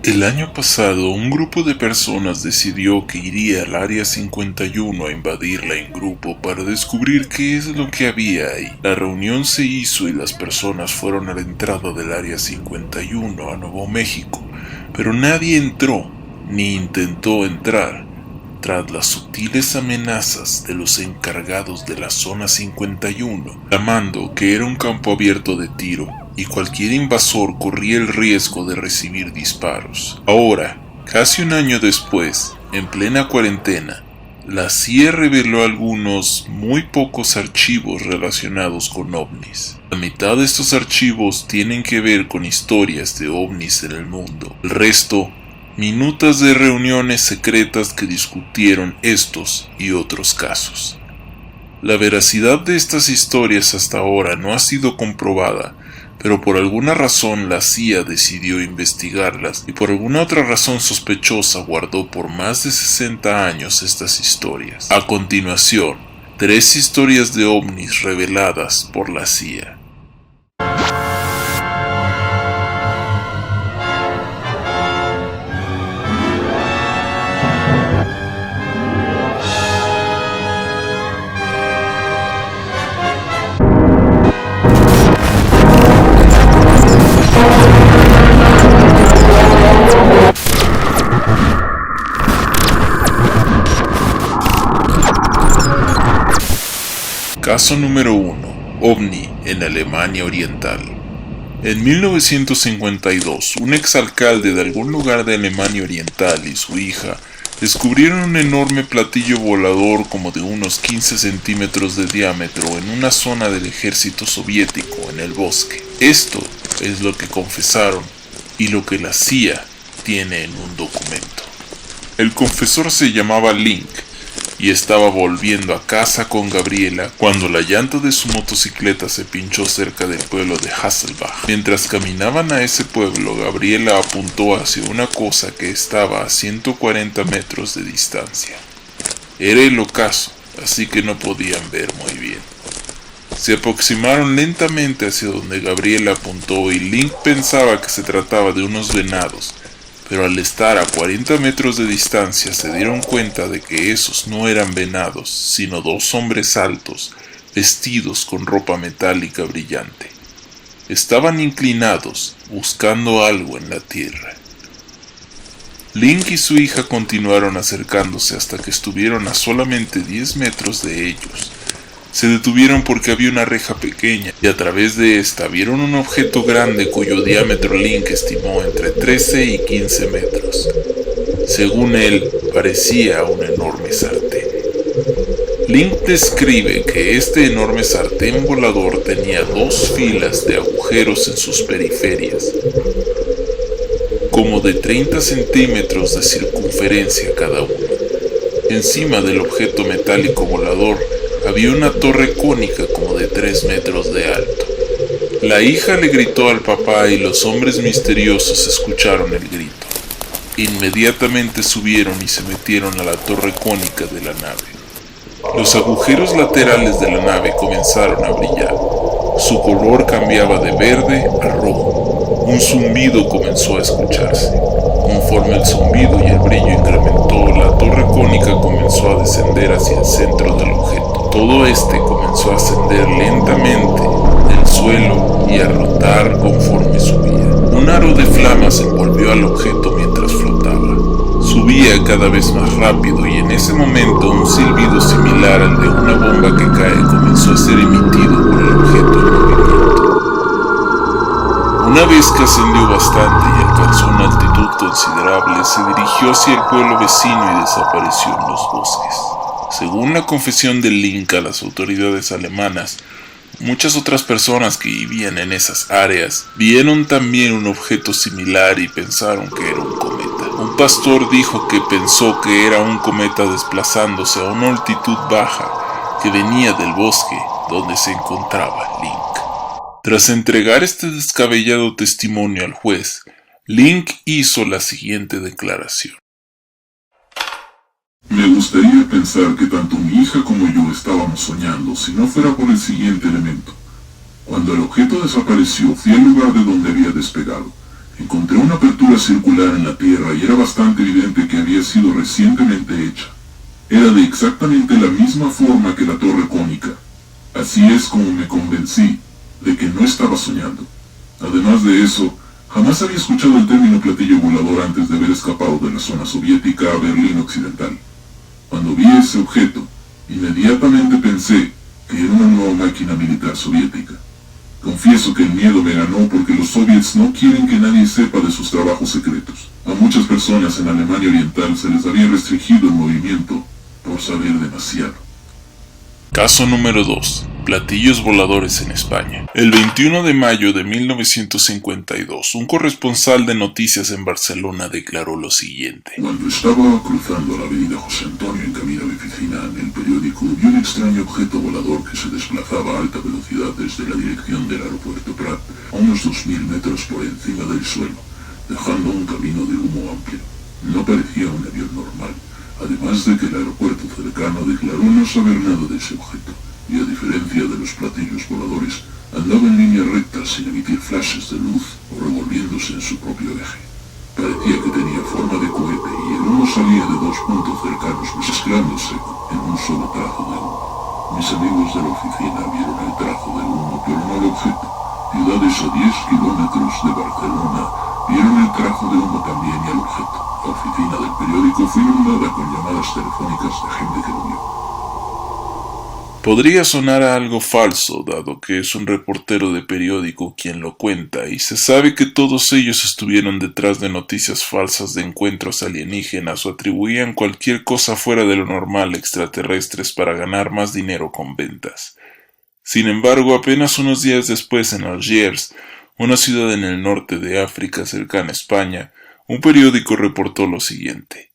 El año pasado, un grupo de personas decidió que iría al Área 51 a invadirla en grupo para descubrir qué es lo que había ahí. La reunión se hizo y las personas fueron a la entrada del Área 51 a Nuevo México, pero nadie entró ni intentó entrar, tras las sutiles amenazas de los encargados de la Zona 51, clamando que era un campo abierto de tiro y cualquier invasor corría el riesgo de recibir disparos. Ahora, casi un año después, en plena cuarentena, la CIA reveló algunos muy pocos archivos relacionados con ovnis. La mitad de estos archivos tienen que ver con historias de ovnis en el mundo. El resto, minutas de reuniones secretas que discutieron estos y otros casos. La veracidad de estas historias hasta ahora no ha sido comprobada, pero por alguna razón la CIA decidió investigarlas y por alguna otra razón sospechosa guardó por más de 60 años estas historias. A continuación, 3 historias de ovnis reveladas por la CIA. Caso número 1. OVNI en Alemania Oriental. En 1952, un exalcalde de algún lugar de Alemania Oriental y su hija descubrieron un enorme platillo volador como de unos 15 centímetros de diámetro en una zona del ejército soviético en el bosque. Esto es lo que confesaron y lo que la CIA tiene en un documento. El confesor se llamaba Link y estaba volviendo a casa con Gabriela cuando la llanta de su motocicleta se pinchó cerca del pueblo de Hasselbach. Mientras caminaban a ese pueblo, Gabriela apuntó hacia una cosa que estaba a 140 metros de distancia. Era el ocaso, así que no podían ver muy bien. Se aproximaron lentamente hacia donde Gabriela apuntó y Link pensaba que se trataba de unos venados, pero al estar a 40 metros de distancia se dieron cuenta de que esos no eran venados, sino 2 hombres altos, vestidos con ropa metálica brillante. Estaban inclinados, buscando algo en la tierra. Link y su hija continuaron acercándose hasta que estuvieron a solamente 10 metros de ellos. Se detuvieron porque había una reja pequeña y a través de esta vieron un objeto grande cuyo diámetro Link estimó entre 13 y 15 metros. Según él, parecía un enorme sartén. Link describe que este enorme sartén volador tenía 2 filas de agujeros en sus periferias, como de 30 centímetros de circunferencia cada uno. Encima del objeto metálico volador había una torre cónica como de 3 metros de alto. La hija le gritó al papá y los hombres misteriosos escucharon el grito. Inmediatamente subieron y se metieron a la torre cónica de la nave. Los agujeros laterales de la nave comenzaron a brillar. Su color cambiaba de verde a rojo. Un zumbido comenzó a escucharse. Conforme el zumbido y el brillo incrementó, la torre cónica comenzó a descender hacia el centro del objeto. Todo este comenzó a ascender lentamente del suelo y a rotar conforme subía. Un aro de flamas envolvió al objeto mientras flotaba. Subía cada vez más rápido y en ese momento un silbido similar al de una bomba que cae comenzó a ser emitido por el objeto en movimiento. Una vez que ascendió bastante y alcanzó una altitud considerable, se dirigió hacia el pueblo vecino y desapareció en los bosques. Según la confesión de Link a las autoridades alemanas, muchas otras personas que vivían en esas áreas vieron también un objeto similar y pensaron que era un cometa. Un pastor dijo que pensó que era un cometa desplazándose a una altitud baja que venía del bosque donde se encontraba Link. Tras entregar este descabellado testimonio al juez, Link hizo la siguiente declaración. Me gustaría pensar que tanto mi hija como yo estábamos soñando si no fuera por el siguiente elemento. Cuando el objeto desapareció, fui al lugar de donde había despegado. Encontré una apertura circular en la Tierra y era bastante evidente que había sido recientemente hecha. Era de exactamente la misma forma que la torre cónica. Así es como me convencí de que no estaba soñando. Además de eso, jamás había escuchado el término platillo volador antes de haber escapado de la zona soviética a Berlín Occidental. Cuando vi ese objeto, inmediatamente pensé que era una nueva máquina militar soviética. Confieso que el miedo me ganó porque los soviets no quieren que nadie sepa de sus trabajos secretos. A muchas personas en Alemania Oriental se les había restringido el movimiento por saber demasiado. Caso número 2. Platillos voladores en España. El 21 de mayo de 1952, un corresponsal de noticias en Barcelona declaró lo siguiente. Cuando estaba cruzando la avenida José Antonio en camino a mi oficina, en el periódico vi un extraño objeto volador que se desplazaba a alta velocidad desde la dirección del aeropuerto Prat, a unos 2000 metros por encima del suelo, dejando un camino de humo amplio. No parecía un avión normal, además de que el aeropuerto cercano declaró no saber nada de ese objeto, y a diferencia de los platillos voladores, andaba en línea recta sin emitir flashes de luz o revolviéndose en su propio eje. Parecía que tenía forma de cohete y el humo salía de dos puntos cercanos mezclándose en un solo trazo de humo. Mis amigos de la oficina vieron el trazo de humo pero no el objeto. Ciudades a 10 kilómetros de Barcelona vieron el trazo de humo también y el objeto. La oficina del periódico fue inundada con llamadas telefónicas de gente que lo vio. Podría sonar a algo falso, dado que es un reportero de periódico quien lo cuenta, y se sabe que todos ellos estuvieron detrás de noticias falsas de encuentros alienígenas o atribuían cualquier cosa fuera de lo normal a extraterrestres para ganar más dinero con ventas. Sin embargo, apenas unos días después en Algiers, una ciudad en el norte de África cercana a España, un periódico reportó lo siguiente.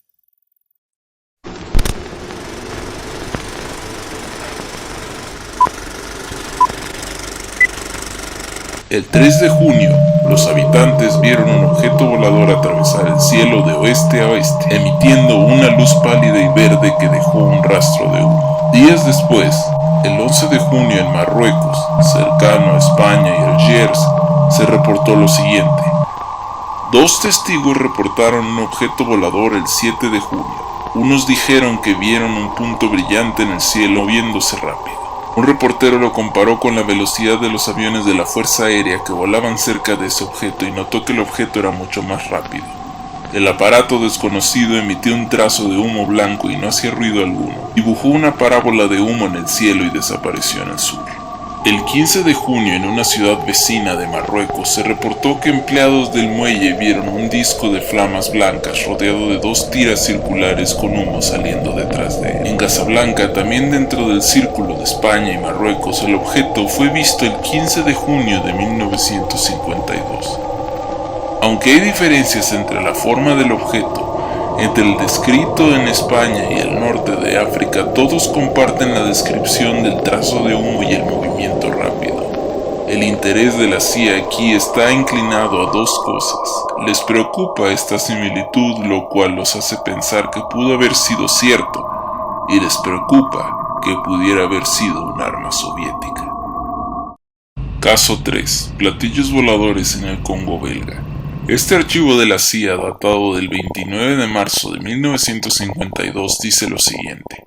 El 3 de junio, los habitantes vieron un objeto volador atravesar el cielo de oeste a oeste, emitiendo una luz pálida y verde que dejó un rastro de humo. Días después, el 11 de junio en Marruecos, cercano a España y Algiers, se reportó lo siguiente. 2 testigos reportaron un objeto volador el 7 de junio. Unos dijeron que vieron un punto brillante en el cielo moviéndose rápido. Un reportero lo comparó con la velocidad de los aviones de la Fuerza Aérea que volaban cerca de ese objeto y notó que el objeto era mucho más rápido. El aparato desconocido emitió un trazo de humo blanco y no hacía ruido alguno. Dibujó una parábola de humo en el cielo y desapareció en el sur. El 15 de junio, en una ciudad vecina de Marruecos, se reportó que empleados del muelle vieron un disco de flamas blancas rodeado de 2 tiras circulares con humo saliendo detrás de él. En Casablanca, también dentro del círculo de España y Marruecos, el objeto fue visto el 15 de junio de 1952. Aunque hay diferencias entre la forma del objeto, entre el descrito en España y el norte de África, todos comparten la descripción del trazo de humo y el movimiento rápido. El interés de la CIA aquí está inclinado a 2 cosas. Les preocupa esta similitud, lo cual los hace pensar que pudo haber sido cierto, y les preocupa que pudiera haber sido un arma soviética. Caso 3. Platillos voladores en el Congo belga. Este archivo de la CIA, datado del 29 de marzo de 1952, dice lo siguiente.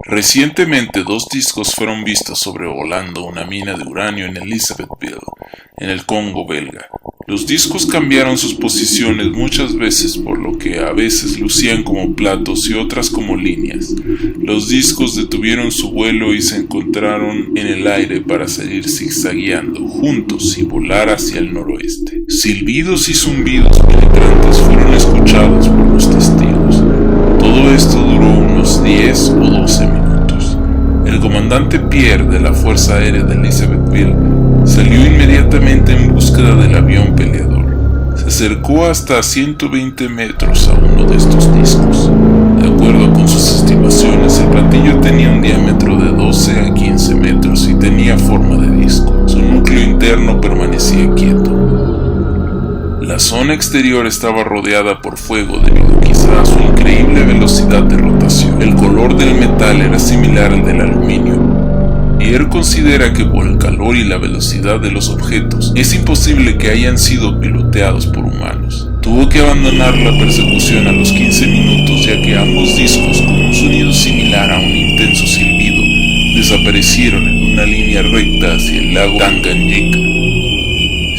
Recientemente 2 discos fueron vistos sobrevolando una mina de uranio en Elisabethville, en el Congo belga. Los discos cambiaron sus posiciones muchas veces, por lo que a veces lucían como platos y otras como líneas. Los discos detuvieron su vuelo y se encontraron en el aire para seguir zigzagueando juntos y volar hacia el noroeste. Silbidos y zumbidos penetrantes fueron escuchados por los testigos. Todo esto duró unos 10 o 12 minutos. El comandante Pierre de la Fuerza Aérea de Elisabethville salió inmediatamente en búsqueda del avión peleador. Se acercó hasta 120 metros a uno de estos discos. De acuerdo con sus estimaciones, el platillo tenía un diámetro de 12 a 15 metros y tenía forma de disco. Su núcleo interno permanecía quieto. La zona exterior estaba rodeada por fuego debido quizá a su increíble velocidad de rotación. El color del metal era similar al del aluminio. Pierre considera que por el calor y la velocidad de los objetos, es imposible que hayan sido piloteados por humanos. Tuvo que abandonar la persecución a los 15 minutos ya que ambos discos, con un sonido similar a un intenso silbido, desaparecieron en una línea recta hacia el lago Tanganyika.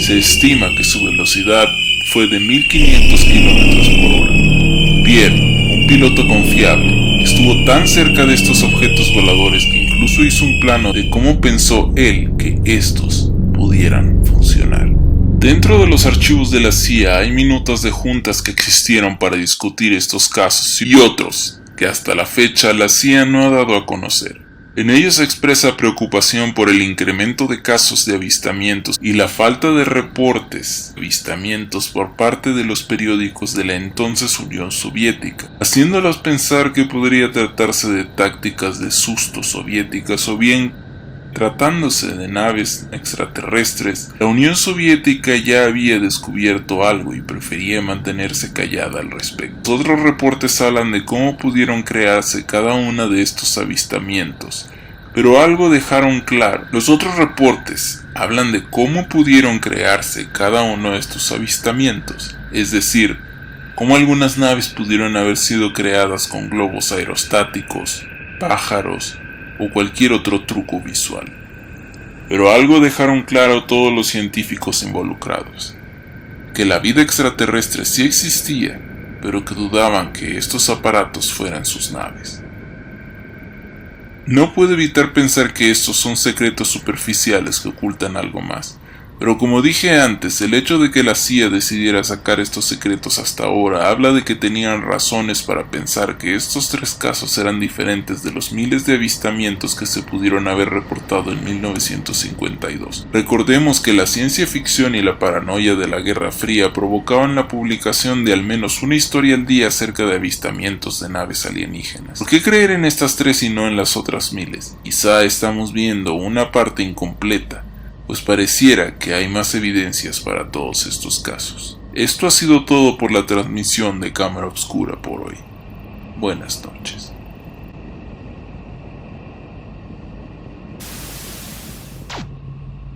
Se estima que su velocidad fue de 1500 km por hora. Pierre, un piloto confiable, estuvo tan cerca de estos objetos voladores que incluso hizo un plano de cómo pensó él que estos pudieran funcionar. Dentro de los archivos de la CIA hay minutos de juntas que existieron para discutir estos casos y otros que hasta la fecha la CIA no ha dado a conocer. En ellos se expresa preocupación por el incremento de casos de avistamientos y la falta de reportes de avistamientos por parte de los periódicos de la entonces Unión Soviética, haciéndolos pensar que podría tratarse de tácticas de susto soviéticas o bien tratándose de naves extraterrestres. La Unión Soviética ya había descubierto algo y prefería mantenerse callada al respecto. Otros reportes hablan de cómo pudieron crearse cada uno de estos avistamientos, pero algo dejaron claro. Los otros reportes hablan de cómo pudieron crearse cada uno de estos avistamientos, es decir, cómo algunas naves pudieron haber sido creadas con globos aerostáticos, pájaros o cualquier otro truco visual. Pero algo dejaron claro todos los científicos involucrados: que la vida extraterrestre sí existía, pero que dudaban que estos aparatos fueran sus naves. No puedo evitar pensar que estos son secretos superficiales que ocultan algo más. Pero como dije antes, el hecho de que la CIA decidiera sacar estos secretos hasta ahora habla de que tenían razones para pensar que estos 3 casos eran diferentes de los miles de avistamientos que se pudieron haber reportado en 1952. Recordemos que la ciencia ficción y la paranoia de la Guerra Fría provocaban la publicación de al menos una historia al día acerca de avistamientos de naves alienígenas. ¿Por qué creer en estas 3 y no en las otras miles? Quizá estamos viendo una parte incompleta, pues pareciera que hay más evidencias para todos estos casos. Esto ha sido todo por la transmisión de Cámara Oscura por hoy. Buenas noches.